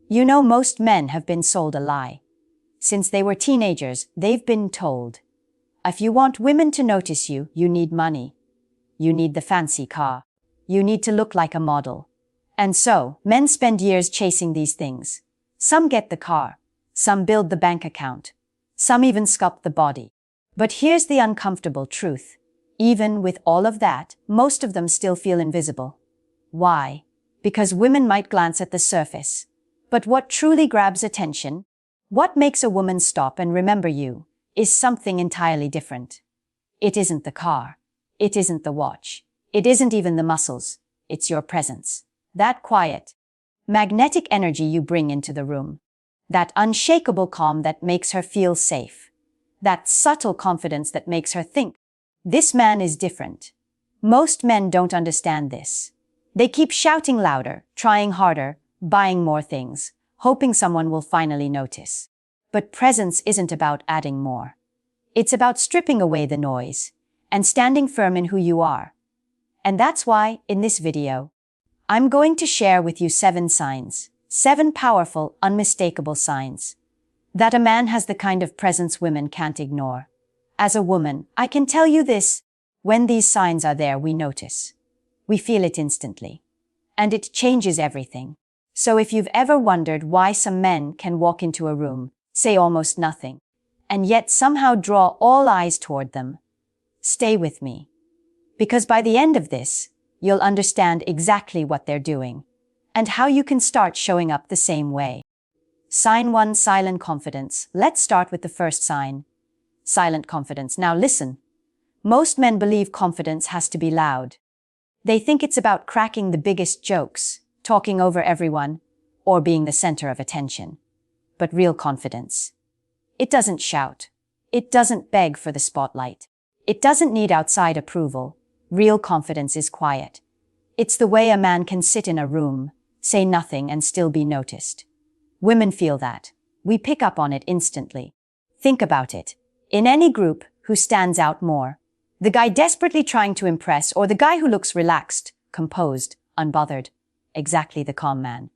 You know, most men have been sold a lie. Since they were teenagers, they've been told, if you want women to notice you, you need money. You need the fancy car. You need to look like a model. And so, men spend years chasing these things. Some get the car. Some build the bank account. Some even sculpt the body. But here's the uncomfortable truth. Even with all of that, most of them still feel invisible. Why? Because women might glance at the surface. But what truly grabs attention, what makes a woman stop and remember you, is something entirely different. It isn't the car. It isn't the watch. It isn't even the muscles. It's your presence. That quiet, magnetic energy you bring into the room. That unshakable calm that makes her feel safe. That subtle confidence that makes her think, this man is different. Most men don't understand this. They keep shouting louder, trying harder, buying more things, hoping someone will finally notice. But presence isn't about adding more. It's about stripping away the noise and standing firm in who you are. And that's why, in this video, I'm going to share with you 7 signs, 7 powerful, unmistakable signs, that a man has the kind of presence women can't ignore. As a woman, I can tell you this, when these signs are there, we notice. We feel it instantly. And it changes everything. So if you've ever wondered why some men can walk into a room, say almost nothing, and yet somehow draw all eyes toward them, stay with me. Because by the end of this, you'll understand exactly what they're doing, and how you can start showing up the same way. Sign 1, silent confidence. Let's start with the first sign. Silent confidence. Now listen. Most men believe confidence has to be loud. They think it's about cracking the biggest jokes, talking over everyone, or being the center of attention. But real confidence, it doesn't shout. It doesn't beg for the spotlight. It doesn't need outside approval. Real confidence is quiet. It's the way a man can sit in a room, say nothing, and still be noticed. Women feel that. We pick up on it instantly. Think about it. In any group, who stands out more? The guy desperately trying to impress, or the guy who looks relaxed, composed, unbothered? Exactly, the calm man.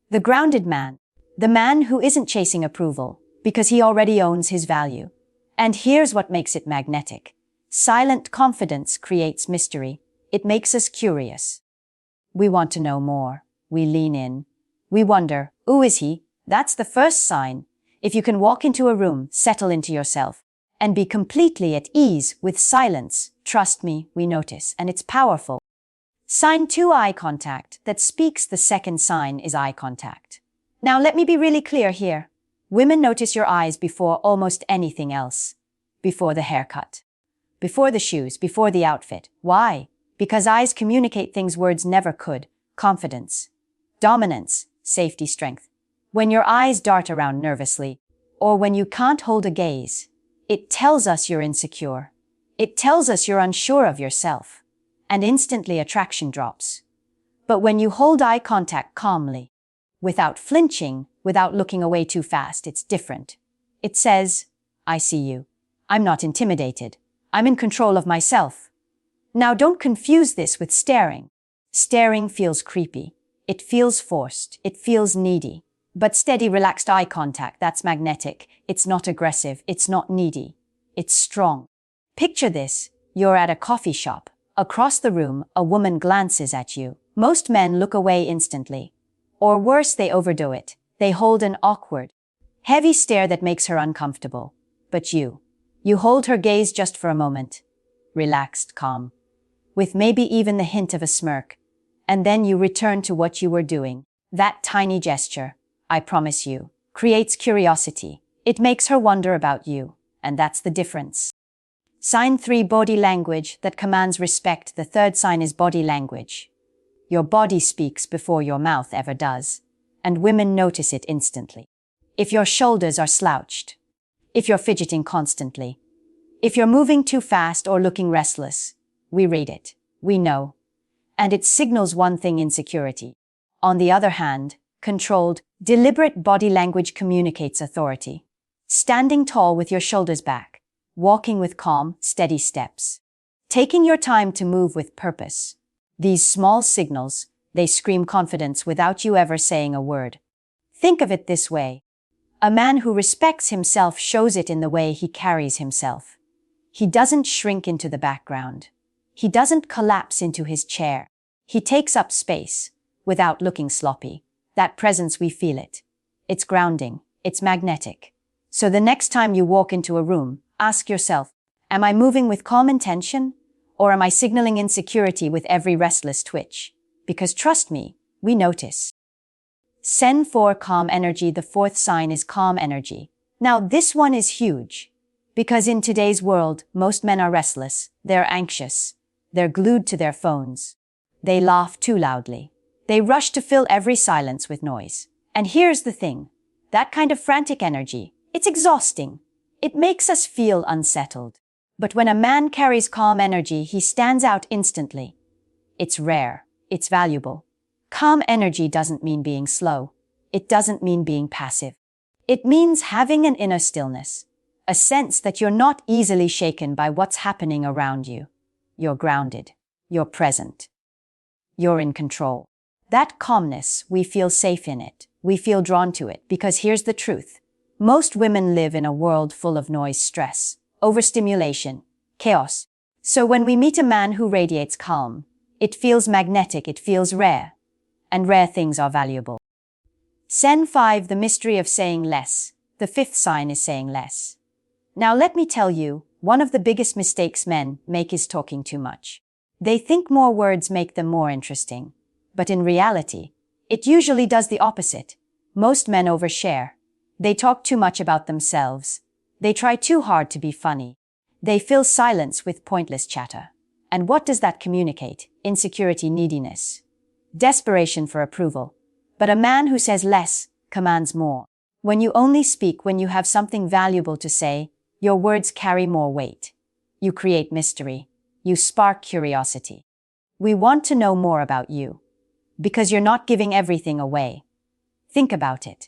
The grounded man. The man who isn't chasing approval, because he already owns his value. And here's what makes it magnetic. Silent confidence creates mystery. It makes us curious. We want to know more. We lean in. We wonder, who is he? That's the first sign. If you can walk into a room, settle into yourself, and be completely at ease with silence, trust me, we notice, and it's powerful. Sign 2, eye contact. That speaks. The second sign is eye contact. Now let me be really clear here. Women notice your eyes before almost anything else. Before the haircut. Before the shoes. Before the outfit. Why? Because eyes communicate things words never could. Confidence. Dominance. Safety, strength. When your eyes dart around nervously, or when you can't hold a gaze, it tells us you're insecure. It tells us you're unsure of yourself. And instantly attraction drops. But when you hold eye contact calmly, without flinching, without looking away too fast, it's different. It says, I see you. I'm not intimidated. I'm in control of myself. Now don't confuse this with staring. Staring feels creepy. It feels forced. It feels needy. But steady, relaxed eye contact, that's magnetic. It's not aggressive. It's not needy. It's strong. Picture this. You're at a coffee shop. Across the room, a woman glances at you. Most men look away instantly. Or worse, they overdo it. They hold an awkward, heavy stare that makes her uncomfortable. But you hold her gaze just for a moment. Relaxed, calm. With maybe even the hint of a smirk. And then you return to what you were doing. That tiny gesture, I promise you, creates curiosity. It makes her wonder about you. And that's the difference. Sign 3, body language that commands respect. The third sign is body language. Your body speaks before your mouth ever does. And women notice it instantly. If your shoulders are slouched. If you're fidgeting constantly. If you're moving too fast or looking restless. We read it. We know. And it signals one thing: insecurity. On the other hand, controlled, deliberate body language communicates authority. Standing tall with your shoulders back. Walking with calm, steady steps. Taking your time to move with purpose. These small signals, they scream confidence without you ever saying a word. Think of it this way. A man who respects himself shows it in the way he carries himself. He doesn't shrink into the background. He doesn't collapse into his chair. He takes up space without looking sloppy. That presence, we feel it. It's grounding. It's magnetic. So the next time you walk into a room, ask yourself, am I moving with calm intention? Or am I signaling insecurity with every restless twitch? Because trust me, we notice. Sen 4, calm energy. The fourth sign is calm energy. Now this one is huge. Because in today's world, most men are restless. They're anxious. They're glued to their phones. They laugh too loudly. They rush to fill every silence with noise. And here's the thing. That kind of frantic energy, it's exhausting. It makes us feel unsettled. But when a man carries calm energy, he stands out instantly. It's rare. It's valuable. Calm energy doesn't mean being slow. It doesn't mean being passive. It means having an inner stillness, a sense that you're not easily shaken by what's happening around you. You're grounded. You're present. You're in control. That calmness, we feel safe in it. We feel drawn to it because here's the truth. Most women live in a world full of noise, stress, overstimulation, chaos. So when we meet a man who radiates calm, it feels magnetic, it feels rare. And rare things are valuable. Sen 5, the mystery of saying less. The fifth sign is saying less. Now let me tell you, one of the biggest mistakes men make is talking too much. They think more words make them more interesting. But in reality, it usually does the opposite. Most men overshare. They talk too much about themselves. They try too hard to be funny. They fill silence with pointless chatter. And what does that communicate? Insecurity, neediness, desperation for approval. But a man who says less commands more. When you only speak when you have something valuable to say, your words carry more weight. You create mystery. You spark curiosity. We want to know more about you. Because you're not giving everything away. Think about it.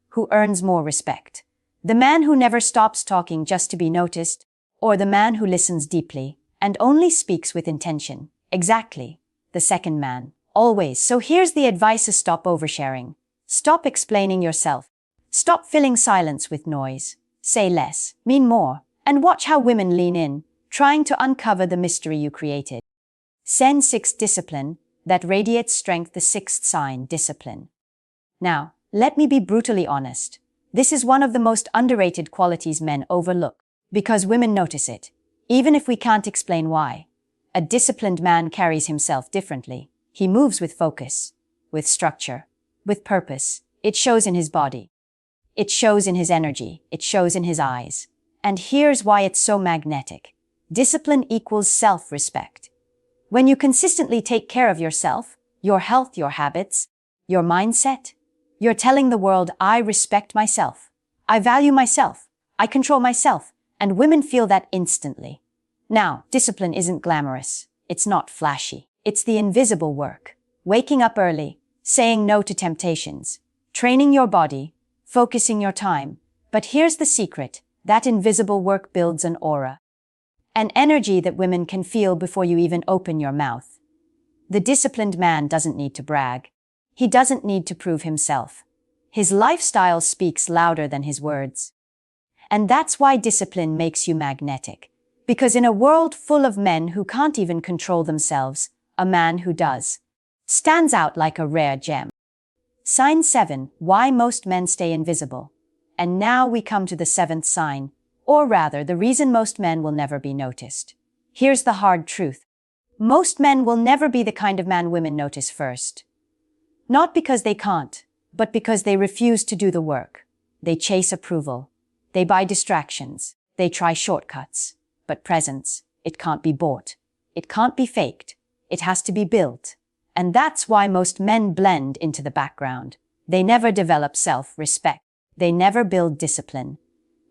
Who earns more respect? The man who never stops talking just to be noticed, or the man who listens deeply and only speaks with intention? Exactly. The second man. Always. So here's the advice: stop oversharing. Stop explaining yourself. Stop filling silence with noise. Say less, mean more, and watch how women lean in, trying to uncover the mystery you created. Sen 6, discipline. That radiates strength. The sixth sign, discipline. Now, let me be brutally honest. This is one of the most underrated qualities men overlook, because women notice it, even if we can't explain why. A disciplined man carries himself differently. He moves with focus, with structure, with purpose. It shows in his body. It shows in his energy. It shows in his eyes. And here's why it's so magnetic. Discipline equals self-respect. When you consistently take care of yourself, your health, your habits, your mindset, you're telling the world, I respect myself. I value myself. I control myself. And women feel that instantly. Now, discipline isn't glamorous. It's not flashy. It's the invisible work. Waking up early, saying no to temptations, training your body, focusing your time. But here's the secret. That invisible work builds an aura. An energy that women can feel before you even open your mouth. The disciplined man doesn't need to brag. He doesn't need to prove himself. His lifestyle speaks louder than his words. And that's why discipline makes you magnetic. Because in a world full of men who can't even control themselves, a man who does stands out like a rare gem. Sign 7, why most men stay invisible. And now we come to the seventh sign, or rather, the reason most men will never be noticed. Here's the hard truth. Most men will never be the kind of man women notice first. Not because they can't, but because they refuse to do the work. They chase approval. They buy distractions. They try shortcuts. But presence, it can't be bought. It can't be faked. It has to be built. And that's why most men blend into the background. They never develop self-respect. They never build discipline.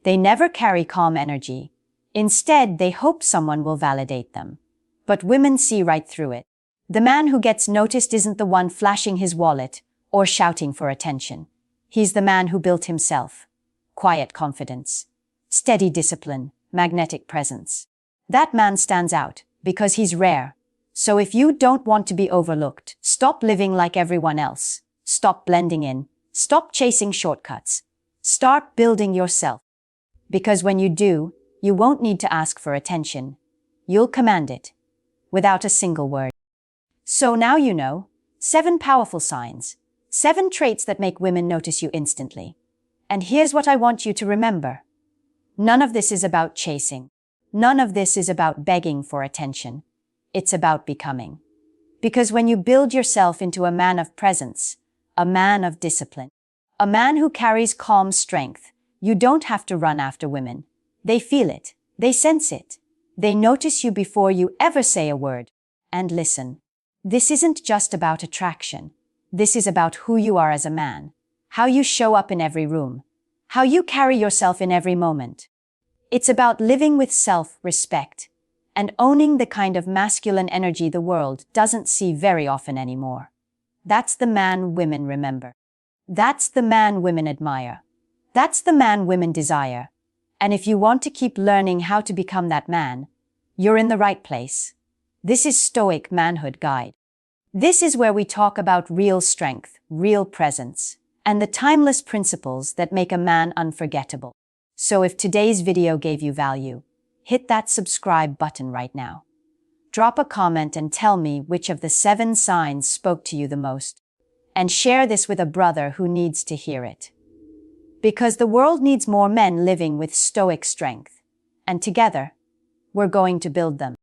They never carry calm energy. Instead, they hope someone will validate them. But women see right through it. The man who gets noticed isn't the one flashing his wallet or shouting for attention. He's the man who built himself. Quiet confidence, steady discipline, magnetic presence. That man stands out because he's rare. So if you don't want to be overlooked, stop living like everyone else. Stop blending in. Stop chasing shortcuts. Start building yourself. Because when you do, you won't need to ask for attention. You'll command it, without a single word. So now you know, 7 powerful signs, 7 traits that make women notice you instantly. And here's what I want you to remember. None of this is about chasing. None of this is about begging for attention. It's about becoming. Because when you build yourself into a man of presence, a man of discipline, a man who carries calm strength, you don't have to run after women. They feel it. They sense it. They notice you before you ever say a word. And listen, this isn't just about attraction. This is about who you are as a man, how you show up in every room, how you carry yourself in every moment. It's about living with self-respect and owning the kind of masculine energy the world doesn't see very often anymore. That's the man women remember. That's the man women admire. That's the man women desire. And if you want to keep learning how to become that man, you're in the right place. This is Stoic Manhood Guide. This is where we talk about real strength, real presence, and the timeless principles that make a man unforgettable. So if today's video gave you value, hit that subscribe button right now. Drop a comment and tell me which of the 7 signs spoke to you the most. And share this with a brother who needs to hear it. Because the world needs more men living with stoic strength. And together, we're going to build them.